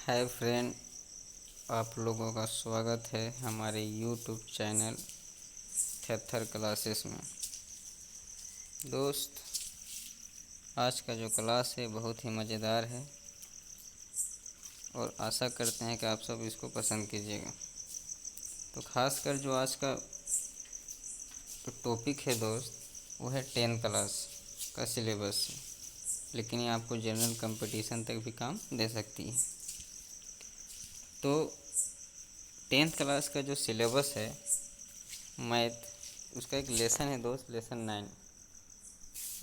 Hi friend, आप लोगों का स्वागत है हमारे यूट्यूब चैनल थेथर क्लासेस में। दोस्त, आज का जो क्लास है बहुत ही मज़ेदार है और आशा करते हैं कि आप सब इसको पसंद कीजिएगा। तो ख़ासकर जो आज का तो टॉपिक है दोस्त, वो है 10th क्लास का सिलेबस, लेकिन ये आपको जनरल कंपटीशन तक भी काम दे सकती है। तो 10th क्लास का जो सिलेबस है मैथ, उसका एक लेसन है दोस्त, लेसन 9।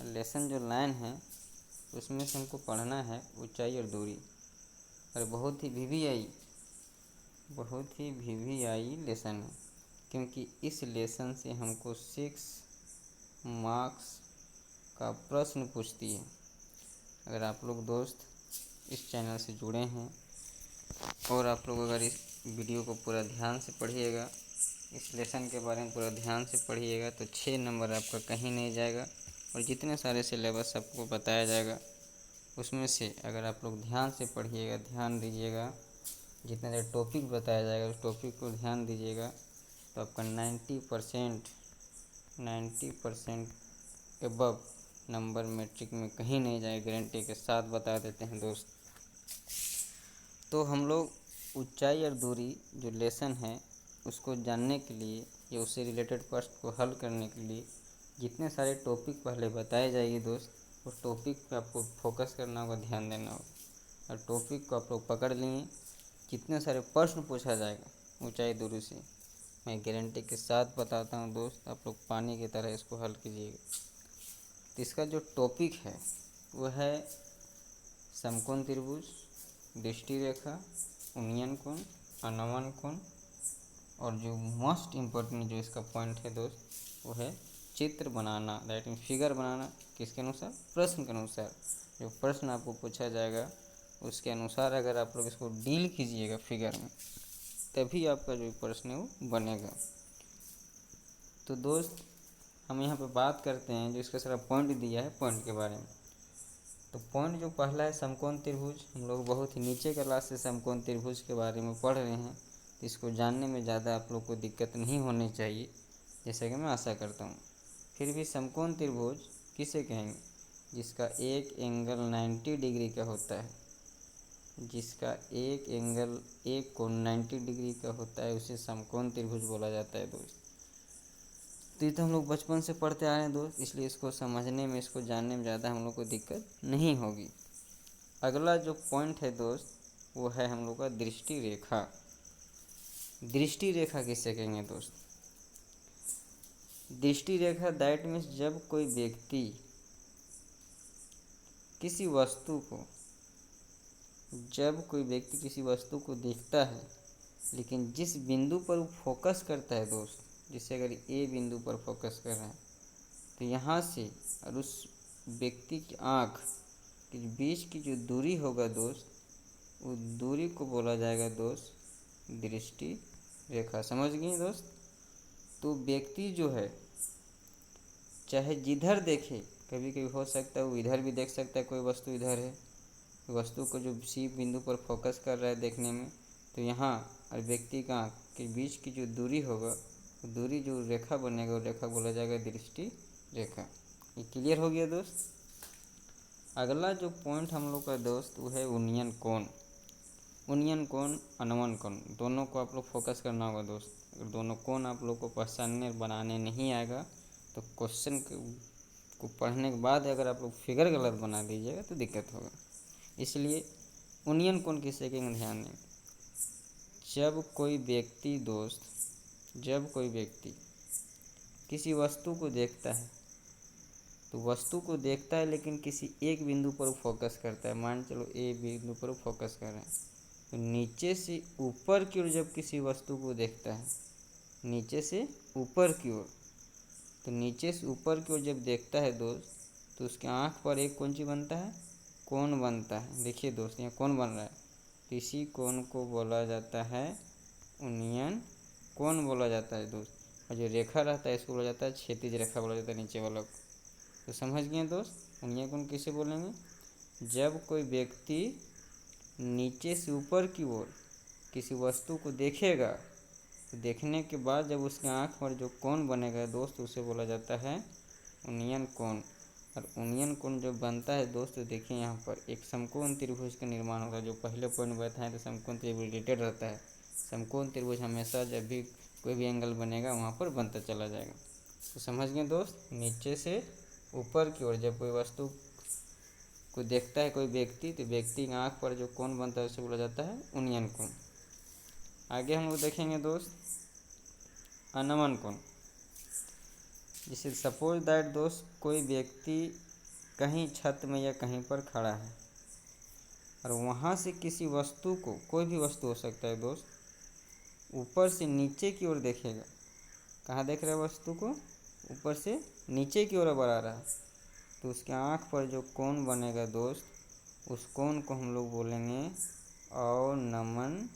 लेसन जो 9 है उसमें से हमको पढ़ना है ऊंचाई और दूरी। और बहुत ही वीवीआई लेसन है, क्योंकि इस लेसन से हमको 6 मार्क्स का प्रश्न पूछती है। अगर आप लोग दोस्त इस चैनल से जुड़े हैं और आप लोग अगर इस वीडियो को पूरा ध्यान से पढ़िएगा, इस लेसन के बारे में पूरा ध्यान से पढ़िएगा, तो 6 नंबर आपका कहीं नहीं जाएगा। और जितने सारे सिलेबस आपको बताया जाएगा उसमें से अगर आप लोग ध्यान से पढ़िएगा, ध्यान दीजिएगा, जितने सारे टॉपिक बताया जाएगा उस टॉपिक को ध्यान दीजिएगा, तो आपका 90% एबव नंबर मैट्रिक में कहीं नहीं जाएगा, गारंटी के साथ बता देते हैं दोस्त। तो हम लोग ऊंचाई और दूरी जो लेसन है उसको जानने के लिए या उससे रिलेटेड प्रश्न को हल करने के लिए जितने सारे टॉपिक पहले बताए जाएंगे दोस्त, उस टॉपिक पे आपको फोकस करना होगा, ध्यान देना होगा। और टॉपिक को आप लोग पकड़ लिए, जितने सारे प्रश्न पूछा जाएगा ऊंचाई दूरी से, मैं गारंटी के साथ बताता हूँ दोस्त, आप लोग पानी की तरह इसको हल कीजिएगा। तो इसका जो टॉपिक है वह है समकोण त्रिभुज, दृष्टि रेखा, उन्नयन कोण, अनवन कोण, और जो मोस्ट इम्पोर्टेंट जो इसका पॉइंट है दोस्त वो है चित्र बनाना, दैट मीन फिगर बनाना। किसके अनुसार? प्रश्न के अनुसार। जो प्रश्न आपको पूछा जाएगा उसके अनुसार अगर आप लोग इसको डील कीजिएगा फिगर में, तभी आपका जो प्रश्न है वो बनेगा। तो दोस्त, हम यहाँ पे बात करते हैं जो इसका सारा पॉइंट दिया है, पॉइंट के बारे में। तो पॉइंट जो पहला है समकोण त्रिभुज, हम लोग बहुत ही नीचे क्लास से समकोण त्रिभुज के बारे में पढ़ रहे हैं, तो इसको जानने में ज़्यादा आप लोग को दिक्कत नहीं होनी चाहिए, जैसे कि मैं आशा करता हूँ। फिर भी समकोण त्रिभुज किसे कहेंगे? जिसका एक एंगल 90 डिग्री का होता है, जिसका एक कोण 90 डिग्री का होता है, उसे समकोण त्रिभुज बोला जाता है दोस्त। तो ये तो हम लोग बचपन से पढ़ते आ रहे हैं दोस्त, इसलिए इसको समझने में, इसको जानने में ज़्यादा हम लोग को दिक्कत नहीं होगी। अगला जो पॉइंट है दोस्त वो है हम लोग का दृष्टि रेखा। दृष्टि रेखा किसे कहेंगे दोस्त? दृष्टि रेखा दैट मीन्स जब कोई व्यक्ति किसी वस्तु को देखता है, लेकिन जिस बिंदु पर वो फोकस करता है दोस्त, जिससे अगर ए बिंदु पर फोकस कर रहा है, तो यहाँ से और उस व्यक्ति की आँख के बीच की जो दूरी होगा दोस्त, उस दूरी को बोला जाएगा दोस्त दृष्टि रेखा। समझ गए दोस्त? तो व्यक्ति जो है चाहे जिधर देखे, कभी कभी हो सकता है वो इधर भी देख सकता है, कोई वस्तु इधर है, वस्तु को जो सी बिंदु पर फोकस कर रहा है देखने में, तो यहाँ और व्यक्ति का आँख के बीच की जो दूरी होगा, दूरी जो रेखा बनेगा वो रेखा बोला जाएगा दृष्टि रेखा। ये क्लियर हो गया दोस्त? अगला जो पॉइंट हम लोग का दोस्त वो है उन्नयन कोण। उन्नयन कोण, अनवन कोण, दोनों को आप लोग फोकस करना होगा दोस्त। अगर दोनों कोण आप लोग को पहचानने बनाने नहीं आएगा तो क्वेश्चन को पढ़ने के बाद अगर आप लोग फिगर गलत बना दीजिएगा तो दिक्कत होगा। इसलिए उन्नयन कोण किसे कहेंगे, ध्यान दें। जब कोई व्यक्ति किसी वस्तु को देखता है, तो वस्तु को देखता है लेकिन किसी एक बिंदु पर फोकस करता है, मान चलो ए बिंदु पर फोकस कर रहे हैं, तो नीचे से ऊपर की ओर जब किसी वस्तु को देखता है, नीचे से ऊपर की ओर, तो नीचे से ऊपर की ओर जब देखता है दोस्त, तो उसके आँख पर एक कौन सी बनता है? कोण बनता है। देखिए दोस्त, यहाँ कोण बन रहा है, तो इसी कोण को बोला जाता है उन्नयन कोण बोला जाता है दोस्त। और जो रेखा रहता है इसको बोला जाता है क्षैतिज रेखा बोला जाता है, नीचे वाला को। तो समझ गए दोस्त, उन्नयन कोण किसे बोलेंगे? जब कोई व्यक्ति नीचे से ऊपर की ओर किसी वस्तु को देखेगा, तो देखने के बाद जब उसके आँख पर जो कोण बनेगा दोस्त, उसे बोला जाता है उन्नयन कोण। और उन्नयन कोण जो बनता है दोस्त, तो देखिए यहाँ पर एक समकोण त्रिभुज का निर्माण होगा। जो पहले पॉइंट बताएं तो समकोण त्रिभुज रिलेटेड रहता है। समकोण त्रिभुज हमेशा जब भी कोई भी एंगल बनेगा वहाँ पर बनता चला जाएगा। तो समझ गए दोस्त, नीचे से ऊपर की ओर जब कोई वस्तु को देखता है कोई व्यक्ति, तो व्यक्ति की आँख पर जो कोण बनता है उसे बोला जाता है उन्नयन कोण। आगे हम लोग देखेंगे दोस्त अनमन कोण। जैसे सपोज दैट दोस्त कोई व्यक्ति कहीं छत में या कहीं पर खड़ा है और वहाँ से किसी वस्तु को, कोई भी वस्तु हो सकता है दोस्त, ऊपर से नीचे की ओर देखेगा। कहाँ देख रहा है वस्तु को? ऊपर से नीचे की ओर बढ़ा रहा है, तो उसके आँख पर जो कोण बनेगा दोस्त, उस कोण को हम लोग बोलेंगे अवनमन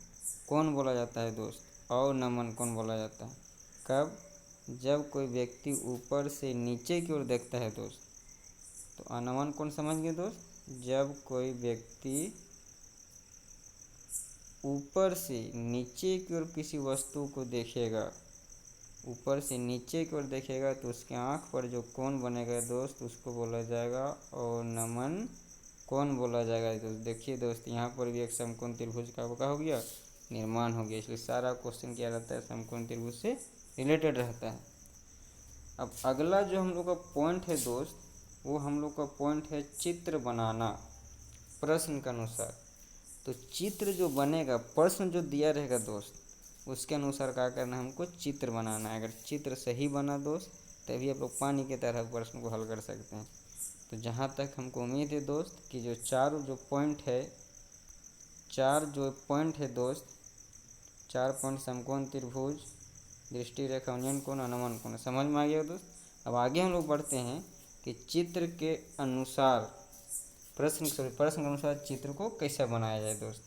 कोण बोला जाता है दोस्त। अवनमन कोण बोला जाता है कब? जब कोई व्यक्ति ऊपर से नीचे की ओर देखता है दोस्त। तो अनमन कोण समझ गए दोस्त, जब कोई व्यक्ति ऊपर से नीचे की ओर किसी वस्तु को देखेगा, ऊपर से नीचे की ओर देखेगा, तो उसके आँख पर जो कोण बनेगा दोस्त, उसको बोला जाएगा अवनमन कोण बोला जाएगा दोस्त। देखिए दोस्त, यहाँ पर भी एक समकोण त्रिभुज का हो गया, निर्माण हो गया। इसलिए सारा क्वेश्चन क्या रहता है? समकोण त्रिभुज से रिलेटेड रहता है। अब अगला जो हम लोग का पॉइंट है दोस्त, वो हम लोग का पॉइंट है चित्र बनाना प्रश्न के अनुसार। तो चित्र जो बनेगा, प्रश्न जो दिया रहेगा दोस्त, उसके अनुसार क्या करना है? हमको चित्र बनाना है। अगर चित्र सही बना दोस्त, तभी आप लोग पानी की तरह प्रश्न को हल कर सकते हैं। तो जहाँ तक हमको उम्मीद है दोस्त कि जो चार पॉइंट है दोस्त, 4 पॉइंट समकोण त्रिभुज, दृष्टि रेखा, उन्नयन कोण, अनमन कोण समझ में आ गया दोस्त। अब आगे हम लोग बढ़ते हैं कि चित्र के अनुसार प्रश्न के अनुसार चित्र को कैसे बनाया जाए दोस्त।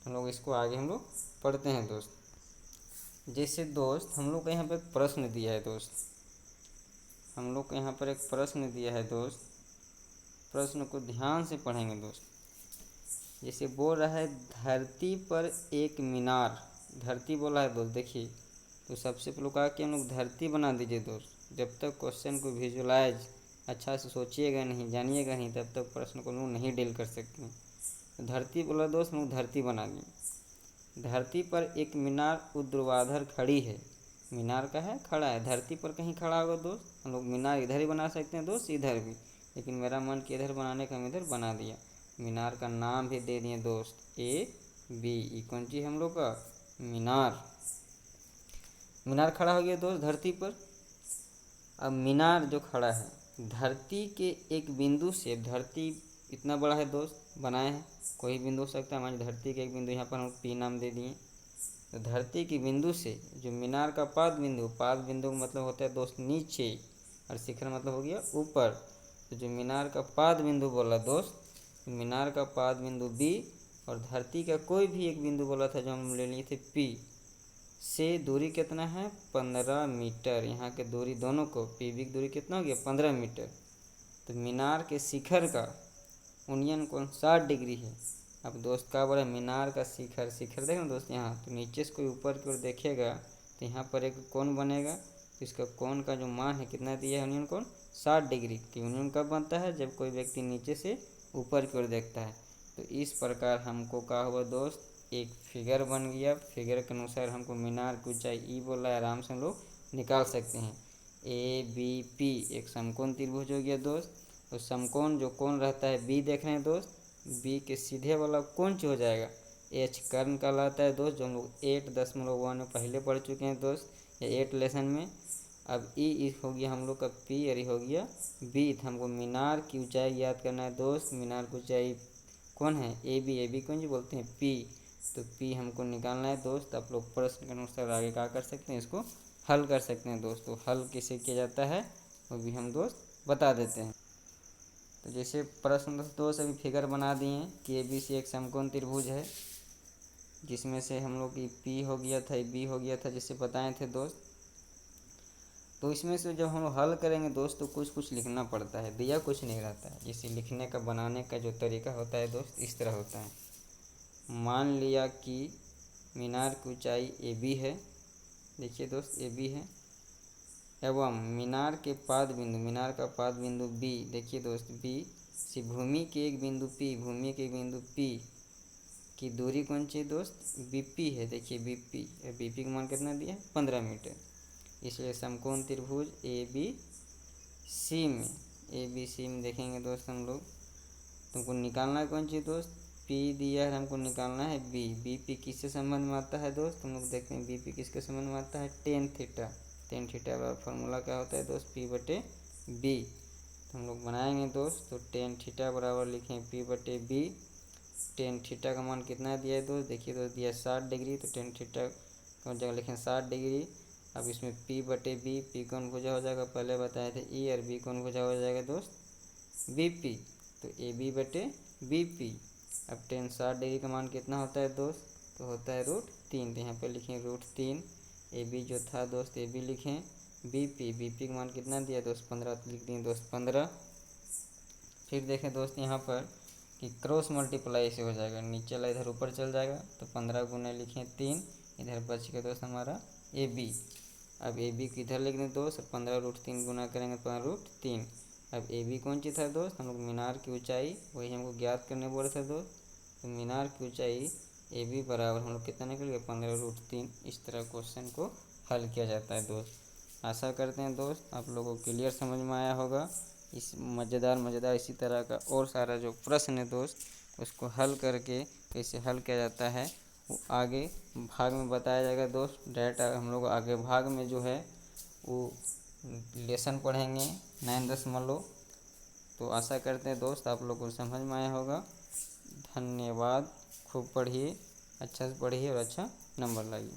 हम लोग इसको आगे हम लोग पढ़ते हैं दोस्त। जैसे दोस्त हम लोग को यहाँ पर प्रश्न दिया है दोस्त, हम लोग को यहाँ पर एक प्रश्न दिया है दोस्त। प्रश्न को ध्यान से पढ़ेंगे दोस्त। जैसे बोल रहा है धरती पर एक मीनार, धरती बोला है दोस्त। देखिए, तो सबसे पहले कहा कि हम लोग धरती बना दीजिए दोस्त। जब तक क्वेश्चन को विजुलाइज अच्छा से सोचिएगा नहीं, जानिएगा नहीं, तब तक प्रश्न को लोग नहीं डील कर सकते हैं। तो धरती बोला दोस्त, हम लोग धरती बना दिए। धरती पर एक मीनार ऊर्ध्वाधर खड़ी है। मीनार का है, खड़ा है। धरती पर कहीं खड़ा होगा दोस्त, हम लोग मीनार इधर ही बना सकते हैं दोस्त, इधर भी। लेकिन मेरा मन कि इधर बनाने का, हम इधर बना दिया। मीनार का नाम भी दे दिए दोस्त AB। कौन चीज़ हम लोग का? मीनार। मीनार खड़ा हो गया दोस्त धरती पर। अब मीनार जो खड़ा है धरती के एक बिंदु से, धरती इतना बड़ा है दोस्त, बनाए हैं, कोई बिंदु हो सकता है। हमारी धरती के एक बिंदु यहाँ पर हम P नाम दे दिए। तो धरती के बिंदु से जो मीनार का पाद बिंदु का मतलब होता है दोस्त नीचे, और शिखर मतलब हो गया ऊपर। तो जो मीनार का पाद बिंदु बोला दोस्त, मीनार का पाद बिंदु B, और धरती का कोई भी एक बिंदु बोला था जो हम ले लिए थे P से दूरी कितना है? 15 मीटर। यहाँ के दूरी दोनों को, PB की दूरी कितना हो गया? 15 मीटर। तो मीनार के शिखर का उन्नयन कोण 60 डिग्री है। अब दोस्त क्या बोला? मीनार का शिखर, शिखर देखना दोस्त यहाँ, तो नीचे से कोई ऊपर की ओर देखेगा तो यहाँ पर एक कोण बनेगा। तो इसका कोण का जो मान है कितना दिया है? उन्नयन कोण 60 डिग्री। कि उन्नयन कब बनता है? जब कोई व्यक्ति नीचे से ऊपर की ओर देखता है। तो इस प्रकार हमको क्या हुआ दोस्त? एक फिगर बन गया। फिगर के अनुसार हमको मीनार की ऊंचाई E बोला है, आराम से हम लोग निकाल सकते हैं। ABP एक समकोण त्रिभुज हो गया दोस्त। तो समकोण जो कोण रहता है B देख रहे हैं दोस्त, B के सीधे वाला कौन सी हो जाएगा? H कर्ण कहलाता है दोस्त, जो हम लोग 8.1 में पहले पढ़ चुके हैं दोस्त, या 8 लेसन में। अब E हो गया हम लोग का P और E हो गया B। तो हमको मीनार की ऊंचाई याद करना है दोस्त। मीनार की ऊंचाई कौन है? AB कौन जी बोलते हैं? P। तो P हमको निकालना है दोस्त। आप लोग प्रश्न के अनुसार आगे क्या कर सकते हैं? इसको हल कर सकते हैं दोस्त। तो हल कैसे किया जाता है वो भी हम दोस्त बता देते हैं। तो जैसे प्रश्न दोस्त अभी फिगर बना दिए कि ABC एक समकोण त्रिभुज है, जिसमें से हम लोग की P हो गया था, B हो गया था, जिससे बताए थे दोस्त। तो इसमें से जब हम हल करेंगे दोस्त, तो कुछ लिखना पड़ता है, दिया कुछ नहीं रहता है। इसे लिखने का, बनाने का जो तरीका होता है दोस्त, इस तरह होता है। मान लिया कि मीनार की ऊंचाई AB है, देखिए दोस्त AB है, एवं मीनार के पाद बिंदु, मीनार का पाद बिंदु B, देखिए दोस्त B से भूमि के एक बिंदु P, भूमि के एक बिंदु P की दूरी कौन सी है दोस्त, BP है, देखिए BP, BP का मान कितना दिया है 15 मीटर। इसलिए समकोण त्रिभुज ABC में देखेंगे दोस्त हम लोग, तुमको निकालना है कौन सी दोस्त, P दिया है, हमको निकालना है BP किससे संबंध में आता है दोस्त, हम लोग देखते हैं BP किसके संबंध में आता है, टेन थीटा का फॉर्मूला क्या होता है दोस्त, P/B। तो हम लोग बनाएंगे दोस्त, तो टेन थीटा बराबर लिखें P/B। टेन थीटा का मान कितना दिया है दोस्त, देखिए दोस्त दिया है 60 डिग्री, तो टेन थीटा का जगह लिखें 60 डिग्री। अब इसमें P/B, P कौन भुजा हो जाएगा, पहले बताए थे E, और B कौन भुजा हो जाएगा दोस्त, BP, तो AB/BP। अब टेन 60 डिग्री का मान कितना होता है दोस्त, तो होता है √3, तो यहाँ पे लिखें √3। AB जो था दोस्त AB लिखें, BP का मान कितना दिया दोस्त 15, तो लिख दिए दोस्त 15। फिर देखें दोस्त यहाँ पर कि क्रॉस मल्टीप्लाई से हो जाएगा, नीचे वाला इधर ऊपर चल जाएगा, तो 15 गुना लिखें 3, इधर बच गया दोस्त हमारा AB। अब AB को इधर लिख दें दोस्त, 15√3 गुना करेंगे 15√3। अब AB कौन सी था दोस्त, हम लोग मीनार की ऊंचाई, वही हमको ज्ञात करने बोले थे दोस्त, तो मीनार की ऊंचाई AB बराबर हम लोग कितना निकल गया 15√3। इस तरह क्वेश्चन को हल किया जाता है दोस्त। आशा करते हैं दोस्त आप लोगों को क्लियर समझ में आया होगा। इस मज़ेदार इसी तरह का और सारा जो प्रश्न है दोस्त उसको हल करके कैसे हल किया जाता है वो आगे भाग में बताया जाएगा दोस्त। डायरेक्ट हम लोग आगे भाग में जो है वो लेसन पढ़ेंगे 9.। तो आशा करते हैं दोस्त आप लोग को समझ में आया होगा। धन्यवाद। खूब पढ़िए, अच्छा से पढ़िए और अच्छा नंबर लाइए।